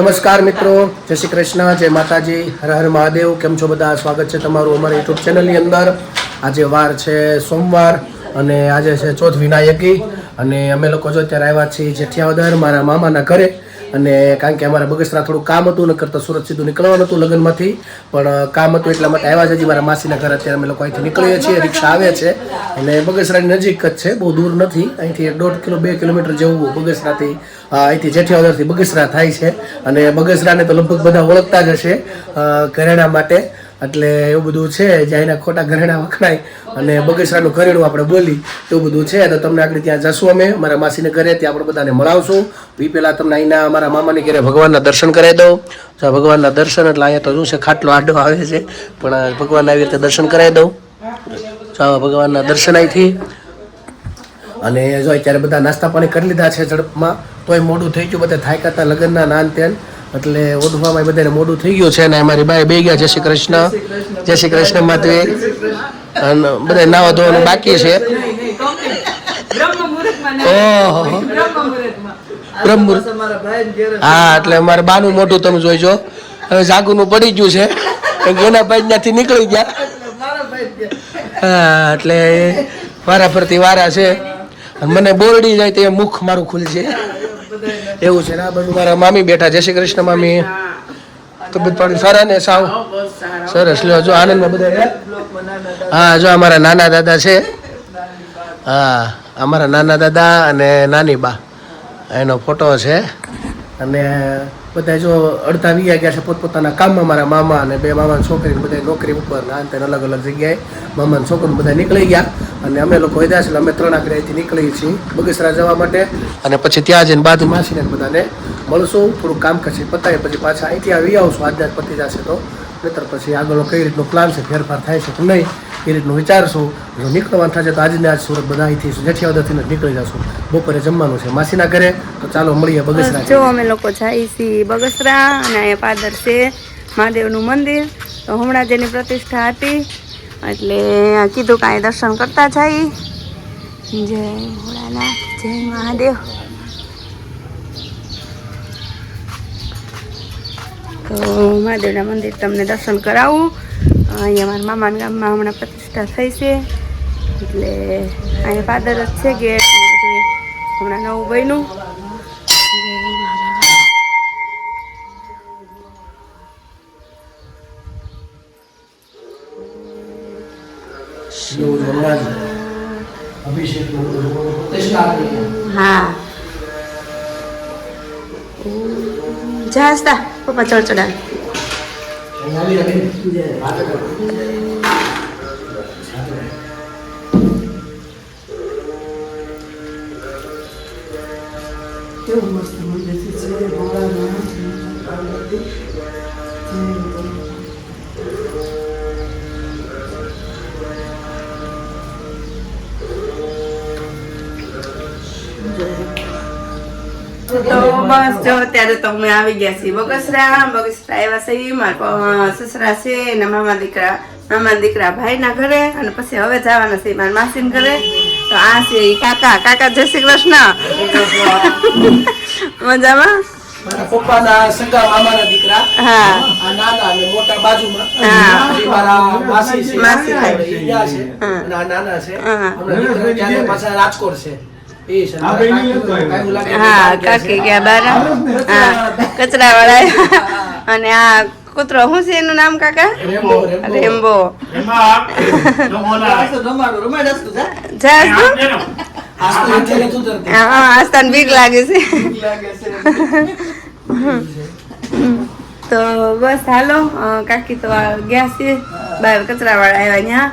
નમસ્કાર મિત્રો, જય શ્રી કૃષ્ણ, જય માતાજી, હર હર મહાદેવ. કેમ છો બધા? સ્વાગત છે તમારું અમારા યુટ્યુબ ચેનલની અંદર. આજે વાર છે સોમવાર અને આજે છે ચોથ વિનાયકી અને અમે લોકો જો અત્યારે આવ્યા છીએ જેઠિયાવદર મારા મામાના ઘરે. અને કારણ કે અમારા બગસરા થોડું કામ હતું, ન કરતા સુરત સીધું નીકળવાનું હતું લગ્નમાંથી, પણ કામ હતું એટલા માટે આવ્યા છે. હજી મારા માસીના ઘરે અત્યારે અમે લોકો અહીંથી નીકળીએ છીએ, રિક્ષા આવે છે અને બગસરાની નજીક જ છે, બહુ દૂર નથી. અહીંથી 1.5 કિલોમીટર જેવું બગસરાથી અહીંથી જેઠિયાવદરથી બગસરા થાય છે. અને બગસરાને તો લગભગ બધા ઓળખતા જ હશે ઘરેણા માટે, એટલે એવું બધું છે જ્યાં એના ખોટા ઘરેણા વખણાય અને બગસરાનું ઘરેણું આપણે બોલી એવું બધું છે. તો તમને આગળ ત્યાં જશું અમે મારા માસીને ઘરે, ત્યાં આપણે બધાને મળાવશું. એ પહેલાં તમને અહીંના મારા મામાની ઘરે ભગવાનના દર્શન કરાવી દઉં. ભગવાનના દર્શન એટલે અહીંયા તો શું છે, ખાટલો આડો આવે છે, પણ ભગવાન આવી રીતે દર્શન કરાવી દઉં. ભગવાનના દર્શન અહીંથી. અને જો અત્યારે બધા નાસ્તા પાણી કરી લીધા છે ઝડપમાં, તોય મોડું થઈ ગયું, બધા થાક્યા લગ્નના નાન તેન, એટલે ઓઢવામાં બધાને મોડું થઈ ગયું છે. અને અમારી બાય બે ગયા. જય શ્રી કૃષ્ણ, જય શ્રી કૃષ્ણ માધવી. અને બધા નાવા ધોવાનું બાકી છે. ઓહો, હા, એટલે અમારે બાનું મોઢું તમે જોઈજો. હવે જાગુનું પડી ગયું છે, એના ભાઈ ત્યાંથી નીકળી ગયા. હા, એટલે વારા ફરતી વારા છે. મને બોરડી જાય તો એ મુખ મારું ખુલશે એવું છે ને. આ બધું મારા મામી બેઠા. જય શ્રી કૃષ્ણ મામી. તબિયત પાણી સારા ને? સાવ સરસ. લ્યો જો આનંદમાં બધા. હા, જો અમારા નાના દાદા છે. હા, અમારા નાના દાદા અને નાની બા, એનો ફોટો છે. અને બધા જો અડધા વી ગયા છે પોતપોતાના કામમાં. મારા મામા અને બે મામાની છોકરી બધા નોકરી ઉપર ના અલગ અલગ જગ્યાએ મામાની છોકરી બધા નીકળી ગયા. અને અમે લોકો વધ્યા છે, અમે 3 આકડે અહીંથી નીકળીએ છીએ બગસરા જવા માટે. અને પછી ત્યાં જઈને બાજુ માસીને બધાને મળશું, થોડું કામ કરશે પતાવી પછી પાછા અહીંથી આવી આવશું. આજના જ પતી જશે તો, નહીતર પછી આગળ કઈ રીતનો પ્લાન છે, ફેરફાર થાય છે કે નહીં એ રીતનું વિચારશું. જો નીકળવાનું થશે તો આજને આજ સુરત બધા અહીંથી જેઠિયાવદરથી જ નીકળી જશું. બપોરે જમવાનું છે માસીના ઘરે, તો ચાલો મળીએ બગસરા. જો અમે લોકો જઈએ છીએ બગસરા અને અહીંયા પાદર છે મહાદેવનું મંદિર. તો હમણાં જેની પ્રતિષ્ઠા હતી એટલે કીધું કે અહીં દર્શન કરતા જઈએ. જય ભોળાનાથ, જય મહાદેવ. તો મહાદેવના મંદિર તમને દર્શન કરાવું. અહીંયા મારા મામાના ગામમાં હમણાં પ્રતિષ્ઠા થઈ છે, એટલે અહીંયા પાદર જ છે ગેટ બધું હમણાં નવું બન્યું. હા, જાસ્તા પપ્પા ચડચડા. કેવું મસ્ત મંદિર છે. તો બસ જો અત્યારે તો અમે આવી ગયા છીએ બગસરા આવ્યા છીએ. મારા સસરા છે ને મામા દીકરા ભાઈના ઘરે, અને પછી હવે જવાના છે મારા માસીના ઘરે. તો આ છે કાકા. જય શ્રી કૃષ્ણ. મજામાં? પપ્પાના સગા મામાના દીકરા. હા, આ નાના અને મોટા બાજુમાં. હા, મારા માસી છે, માસી છે અને આ નાના છે. હમણાં પાછા રાજકોટ છે. હા, કાકી ગયા બાર. હા, કચરા વાળા. અને આ કૂતરો શું છે એનું નામ કાકા? રેમ્બો. આસ્તાન બીક લાગે છે. તો બસ હાલો, કાકી તો ગયા છે બહાર, કચરા વાળા આવ્યા ત્યાં.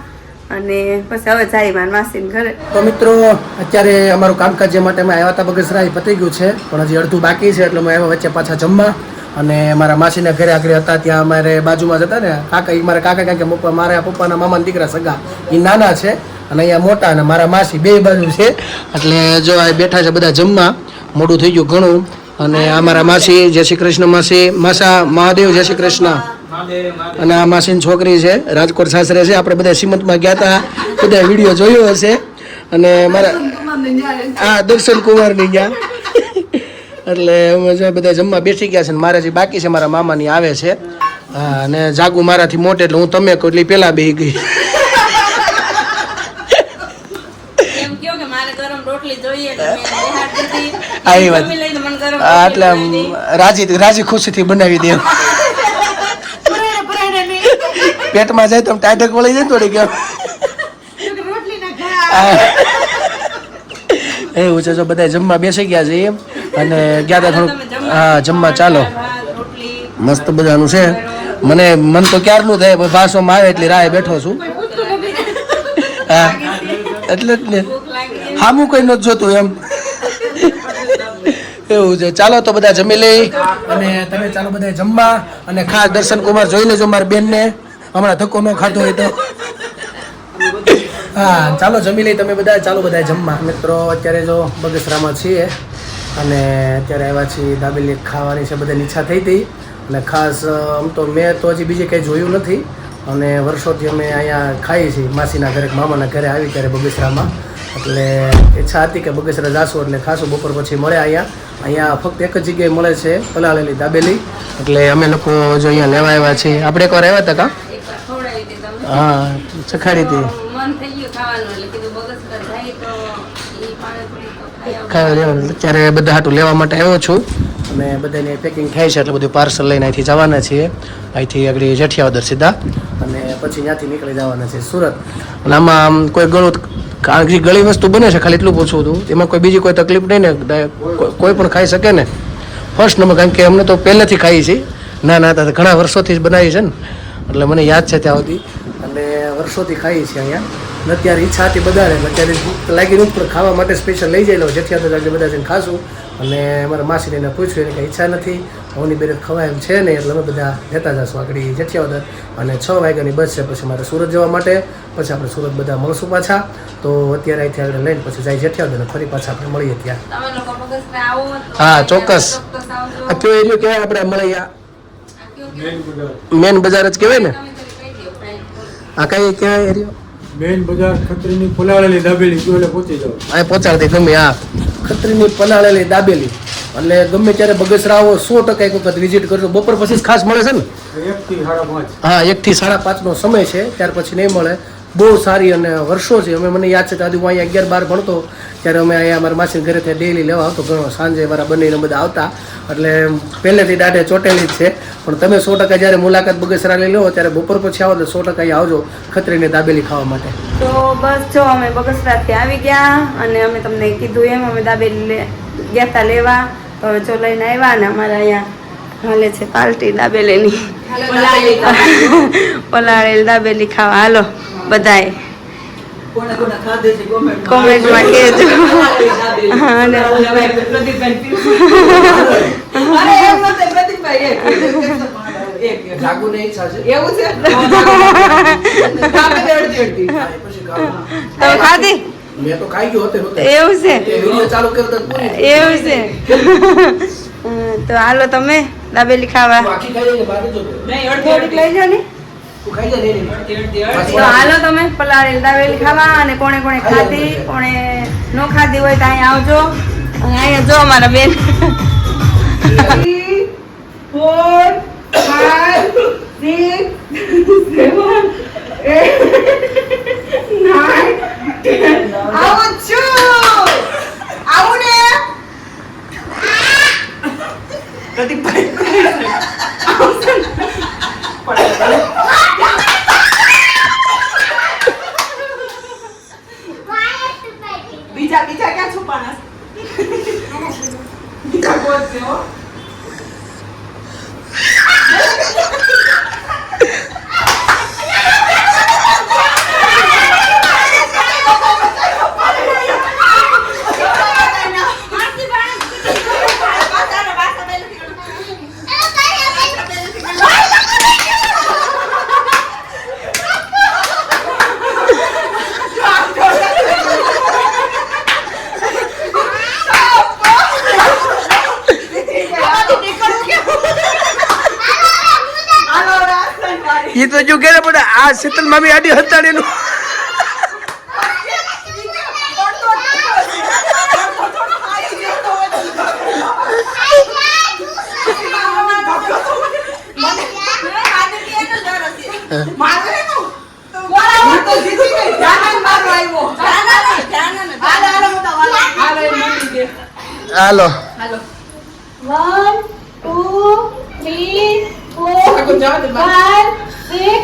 અને પછી હવે જાય મારા માસીને ઘરે. તો મિત્રો અત્યારે અમારું કામકાજ જે માટે અમે આવ્યા હતા બગસરા એ પતી ગયું છે, પણ હજી અડધું બાકી છે. એટલે અમે આવ્યા વચ્ચે પાછા જમવા. અને મારા માસીના ઘરે આગળ હતા ત્યાં અમારે બાજુમાં જતા ને કાકા, એ મારા કાકા કારણ કે મારા પપ્પાના મામાના દીકરા સગા એ નાના છે, અને અહીંયા મોટા, અને મારા માસી બે બાજુ છે. એટલે જો આ બેઠા છે બધા જમવા. મોડું થઈ ગયું ઘણું. અને આ મારા માસી. જય શ્રી કૃષ્ણ માસી. માસા મહાદેવ. જય શ્રી કૃષ્ણ. અને આ માસીની છોકરી છે, રાજકોટ સાસરે છે. આપણે બધા શ્રીમંતમાં ગયા હતા, બધા વિડીયો જોયો હશે. અને મારા આ દર્શન કુમારની ત્યાં એટલે અમે જે બધા જમવા બેસી ગયા છે ને મારે જે બાકી છે મારા મામાની આવે છે. હા, અને જાગુ મારાથી મોટે એટલે હું તમે કહો એટલે પેલા બેહી ગઈ. એમ કયો કે મારે ગરમ રોટલી જોઈએ તો મેં બહાર દીધી. આવી વાત. જમી લઈને મને ગરમ હા, રોટલી એટલે આમ બનાવી દે. રાજી ખુશીથી બનાવી દે. પેટમાં જાય તો આમ ટાઢક વળી જાય ને થોડી કેમ એવું છે. જો બધા જમવા બેસી ગયા છે એમ અને ગયા તા થોડુંક. હા, જમવા ચાલો. ભાત, રોટલી, મસ્ત બધાનું છે. મન તો ક્યારનું થાય પણ ભાષોમાં આવે એટલે રાહ બેઠો છું. હા, એટલે જ ને ભૂખ લાગી. હામું કઈ નથી જોતું એમ. એવું છે. ચાલો તો બધા જમી લઈ અને તમે ચાલો બધા જમવા. અને ખાસ દર્શન કુમાર જોઈ લેજો મારી બેનને, હમણાં ધક્કો ન ખાધો હોય તો. હા, ચાલો જમી લઈ તમે બધા. ચાલો બધા જમવા. મિત્રો અત્યારે જો બગસરામાં છીએ અને અત્યારે આવ્યા છીએ દાબેલી ખાવાની છે. બધાની ઈચ્છા થઈ હતી અને ખાસ આમ તો મેં તો હજી બીજે કંઈ જોયું નથી અને વર્ષોથી અમે અહીંયા ખાઈએ છીએ માસીના ઘરે, મામાના ઘરે આવી ત્યારે બગસરામાં. એટલે ઈચ્છા હતી કે બગસરા જાશું એટલે ખાસું બપોર પછી મળે અહીંયા ફક્ત એક જ જગ્યાએ મળે છે પલાળેલી દાબેલી. એટલે અમે લોકો જો અહીંયા લેવા આવ્યા છીએ. આપણે એકવાર આવ્યા હતા કા? એકવાર ખવડાવી હતી તમને. હા, ચખાડી હતી. મન થઈ ગયું ખાવાનું એટલે કીધું બગસરા જાય તો ઈ પાણીપુરી તો ખાઈ આવું. ખાવા લેવાનું. અત્યારે બધા હાટું લેવા માટે આવ્યો છું અને બધાને પેકિંગ થાય છે એટલે બધું પાર્સલ લઈને અહીંથી જવાના છીએ. અહીંથી આગળ જેઠિયાવદર સીધા અને પછી ત્યાંથી નીકળી જવાના છે સુરત. અને આમાં આમ કોઈ ગળું કારણ કે ગળી વસ્તુ બને છે ખાલી એટલું પૂછવું હતું. એમાં કોઈ બીજી કોઈ તકલીફ નહીં ને, કોઈ પણ ખાઈ શકે ને. ફર્સ્ટ નંબર કારણ કે અમને તો પહેલેથી ખાઈ છીએ ના હતા ઘણા વર્ષોથી જ બનાવી છે ને એટલે મને યાદ છે ત્યાં સુધી અને વર્ષોથી ખાઈએ છીએ અહીંયા. અને અત્યારે ઈચ્છા હતી બધાને અત્યારે લાગી નથી પણ ખાવા માટે સ્પેશિયલ લઈ જઈ લો જેઠિયાદર આગળ બધા જઈને ખાશું. અને અમારા માસીને એને પૂછ્યું એને કંઈ ઈચ્છા નથી ઓની બેરે ખવાય એમ છે નહીં એટલે અમે બધા લેતા જશું આગળ જેઠિયાદર. અને 6 વાગ્યાની બસ છે પછી મારે સુરત જવા માટે. પછી આપણે સુરત બધા મળશું પાછા. તો અત્યારે અહીંથી આગળ લઈને પછી જાય જેઠિયાદર અને ફરી પાછા આપણે મળીએ ત્યાં. તમે લોકો બગસરા આવો તો હા, ચોક્કસ. આવજો. આ કયો એરિયો કહેવાય આપણે મળે આ કયો કે મેન બજાર જ કહેવાય ને? તમે કહી દો friend. આ કઈ કહેવાય એરિયો? મેન બજાર ખત્રીની પલાળેલી દાબેલી જોડે પહોંચી જાવ. આ પહોંચાડતી ગમે. હા, ખત્રીની પલાળેલી દાબેલી એટલે ગમે ત્યારે બગસરા આવો 100% એક વખત વિઝિટ કરજો. બપોર પછી જ ખાસ મળે છે ને? 1 થી 5:30. હા, 1 થી 5:30 નો સમય છે, ત્યાર પછી નહીં મળે. બહુ સારી અને વર્ષો છે. મને યાદ છે દાદી હું અહીંયા 11-12 ભણતો ત્યારે અમે અહીંયા અમારા માસી ઘરે ત્યાં ડેલી લેવા આવતો ઘણો. સાંજે મારા બંનેને બધા આવતા એટલે પહેલેથી દાઢે ચોટેલી જ છે. પણ તમે 100% જ્યારે મુલાકાત બગસરા લઈ લો ત્યારે બપોર પછી આવો તો 100% અહીંયા આવજો ખત્રીની દાબેલી ખાવા માટે. તો બસ જો અમે બગસરાથી આવી ગયા અને અમે તમને કીધું એમ અમે દાબેલી ગયા તા લેવા. તો હવે જો લઈને આવ્યા અને અમારા અહીંયા હાલે છે પાર્ટી દાબેલીની. પલાળેલી દાબેલી ખાવા હાલો બધાએ કોમેન્ટમાં કહેજો. અને જાગુને ઈચ્છા છે. તમે ખાધી? મેં તો ખાઈ ગયો હોતે હોતે. એવું છે? તે વિડિયો ચાલુ કરતા જ પૂરી. એવું છે? તો હાલો તમે દાબેલી ખાવા. તું આખી ખાઈ જાય ને બાકી તો થોડીક લઈ જાઓ ને. તું ખાઈ જા ને. તો હાલો તમે પલાળેલી દાબેલી ખાવા. અને કોણે કોણે ખાધી કોણે ન ખાધી હોય તો અહીંયા આવજો. અને અહીંયા જો અમારા બેન 3, 4, 5, 6, 7, 8, 9 આવું છું. આવું ને બીજા ક્યાં છુપાના? બીજા બોલશે હો. એ તો જો કે પણ આ શીતલ મામી આડી હતાડીનું મારો એનો બોલા હું તો જીતી ગઈ ધ્યાન મારો આવ્યો ધ્યાન હાલો હાલો હું તો હાલો એ મળી દે હાલો હાલો 1 2 3 4 5 6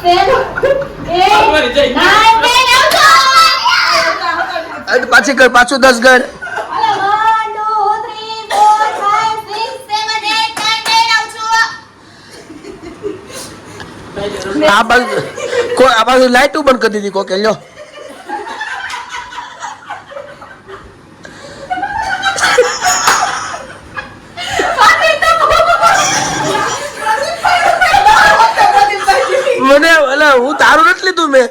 7 8 9 10 પાછી કર પાછું 10 ગણ હાલો 1 2 3 4 5 6 7 8 9 10 આ બાજુ લાઈટું બંધ કરી દીધી કોકે લ્યો મને અલા હું તારું નથી લીધું મેં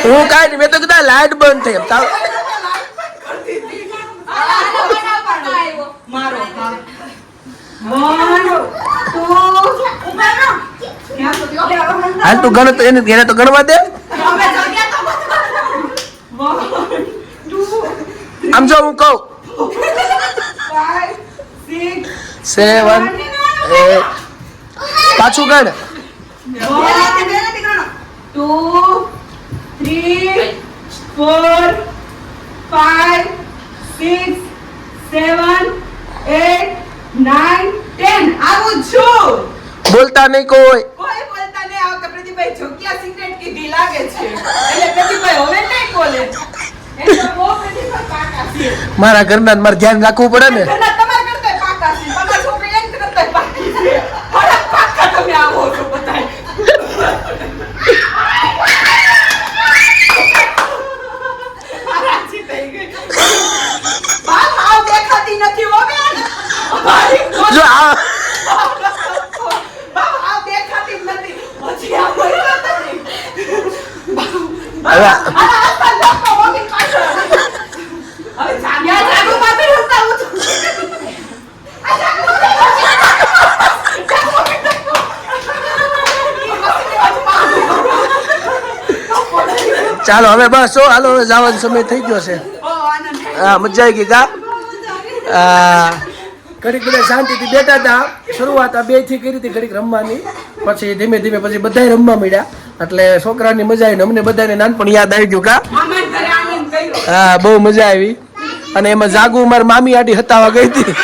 હું કાંઈ મેં તો કીધા લાઈટ બંધ થઈ તાવ હાલ તું ગણ તો એને તો ગણવા દે આમ જો હું કહું 7 8 પાછું ગણ 2 3 4 5 6 7 8 9 10 આવું છું બોલતા નહીં કોઈ કોઈ બોલતા નહીં આવતા પ્રદીપભાઈ જોગ્યા સિક્રેટ કીધી લાગે છે એટલે પ્રદીપભાઈ હવે નહીં બોલે એ તો બહુ પ્રદીપભાઈ પાકા છે મારા ઘરના મારે ધ્યાન રાખવું પડે ને ઘરના તમારા કરતા પાકા છે તમારા છોકરી એમ કરતા પાકી છે થોડા પાકા તમે આવો છો બધાય રાજી થઈ ગઈ બાપ આવ દેખાતી નથી હો બેન જો આ બાપ આવ દેખાતી જ નથી પછી આ બોલ્યો નથી હવે ચાલો હવે બસ હાલો હવે જવાનો સમય થઈ ગયો છે હા મજા આવી ગઈ કા ઘડીક બધા શાંતિથી બેઠા હતા શરૂઆત આ 2 થી કરી હતી ઘડીક રમવાની પછી ધીમે ધીમે પછી બધાય રમવા મળ્યા એટલે છોકરાની મજા આવી ને અમને બધાને નાનપણ યાદ આવી ગયું કા હા બહુ મજા આવી અને એમાં જાગુ મારી મામી આડી હતાવા ગઈ હતી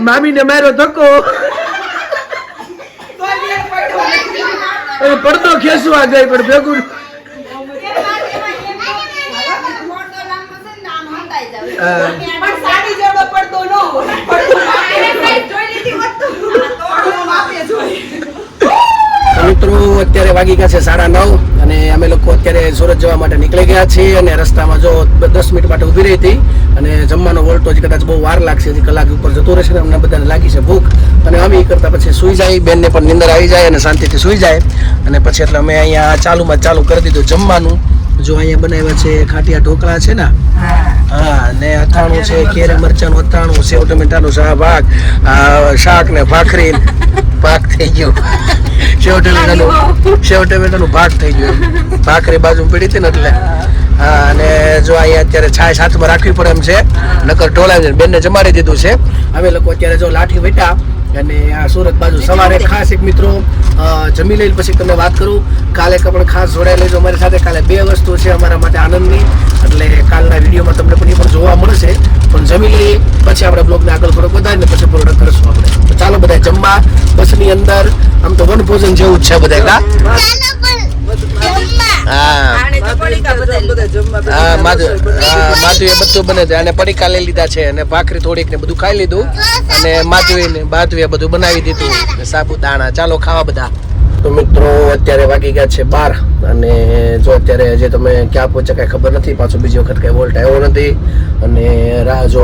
મામીને માર્યો ધક્કો પડતો ખેસવા ગઈ પણ ભેગું મિત્રો અત્યારે વાગી ગયા છે 9:30 અને અમે લોકો અત્યારે સુરત જવા માટે નીકળી ગયા છીએ અને રસ્તામાં જો 10 મિનિટ માટે ઊભી રહી હતી અને જમવાનો વોલ્ટો હજી કદાચ બહુ વાર લાગશે હજી કલાક ઉપર જતો રહેશે ને અમને બધાને લાગી છે ભૂખ અને અમે એ કરતા પછી સુઈ જાય બેનને પણ નીંદર આવી જાય અને શાંતિથી સુઈ જાય અને પછી એટલે અમે અહીંયા ચાલુ કરી દીધું જમવાનું જો અહીંયા બનાવ્યા છે ખાટિયા ઢોકળા છે ને હા ને અથાણું છે કેરી મરચાનું અથાણું સેવ ટમેટાનું શાક ને ભાખરી પાક થઈ ગયો સેવ ટમેટાનું ભાગ થઈ ગયું ભાખરી બાજુ પડી હતી ને એટલે હા અને જો અહીંયા અત્યારે છાશ હાથમાં રાખવી પડે એમ છે નકર ઢોલાવી બેનને જમાડી દીધું છે અમે લોકો અત્યારે જો લાઠી વેટા અને આ સુરત બાજુ સવારે ખાસ એક મિત્રો જમી લઈને પછી તમને વાત કરું કાલે પણ ખાસ જોડાઈ લેજો અમારી સાથે કાલે 2 વસ્તુ છે અમારા માટે આનંદની એટલે કાલના વિડીયોમાં તમને પણ જોવા મળશે પણ જમી લઈએ પછી આપણે બ્લોગને આગળ થોડોક વધારીને પછી પૂર્ણ કરશું આપણે તો ચાલો બધા જમવા બસની અંદર આમ તો વન ભોજન જેવું જ છે બધા માધુએ બધું બને છે અને પડીકા લઈ લીધા છે અને ભાખરી થોડીક ને બધું ખાઈ લીધું અને માધુએ બધું બનાવી દીધું સાબુદાણા ચાલો ખાવા બધા તો મિત્રો અત્યારે વાગી ગયા છે 12 અને જો અત્યારે જે તમે ક્યાં પહોંચ્યા કઈ ખબર નથી પાછો બીજી વખત કઈ વોલ્ટ આવ્યો નથી અને રાહ જો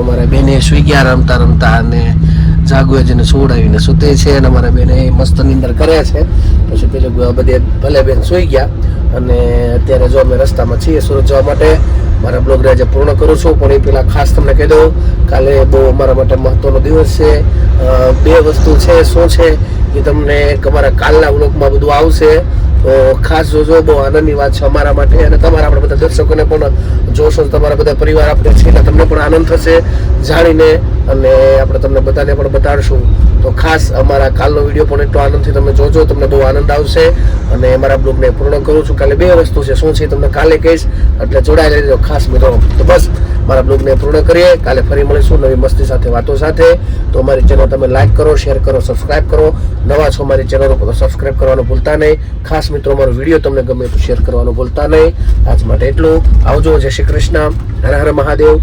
અમારા બેને સુઈ ગયા રમતા અને જાગવે જેને સુવડાવીને સૂતે છે અને અમારા બેન મસ્ત નિંદર કરે છે. પછી પેલું બધે ભલે બેન સૂઈ ગયા અને અત્યારે જો અમે રસ્તામાં છીએ સુરત જવા માટે. મારા બ્લોગને આજે પૂર્ણ કરું છું, પણ એ પહેલાં ખાસ તમને કહી દઉં કાલે બહુ અમારા માટે મહત્વનો દિવસ છે. 2 વસ્તુ છે, શું છે એ તમને અમારા કાલના બ્લોગમાં બધું આવશે. તો ખાસ જોજો, બહુ આનંદની વાત છે અમારા માટે અને તમારા આપણે બધા દર્શકોને પણ જોશો. તમારા બધા પરિવાર આપણે છે એટલે તમને પણ આનંદ થશે જાણીને અને આપણે તમને બધાને પણ બતાડશું. તો ખાસ અમારા કાલનો વિડીયો પણ એટલો આનંદથી તમે જોજો, તમને બહુ આનંદ આવશે. અને મારા બ્લોગને પૂર્ણ કરું છું. કાલે 2 વસ્તુ છે, શું છે તમને કાલે કહીશ, એટલે જોડાઈ લેજો ખાસ મિત્રો. તો બસ મારા બ્લોગને પૂર્ણ કરીએ. કાલે ફરી મળીશું નવી મસ્તી સાથે, વાતો સાથે. તો અમારી ચેનલ તમે લાઈક કરો, શેર કરો, સબસ્ક્રાઇબ કરો. નવા છો અમારી ચેનલ ઉપર સબસ્ક્રાઇબ કરવાનું ભૂલતા નહીં. ખાસ મિત્રો અમારો વિડીયો તમને ગમે તો શેર કરવાનું ભૂલતા નહીં. આજ માટે એટલું. આવજો. જય શ્રી કૃષ્ણ. હર હર મહાદેવ.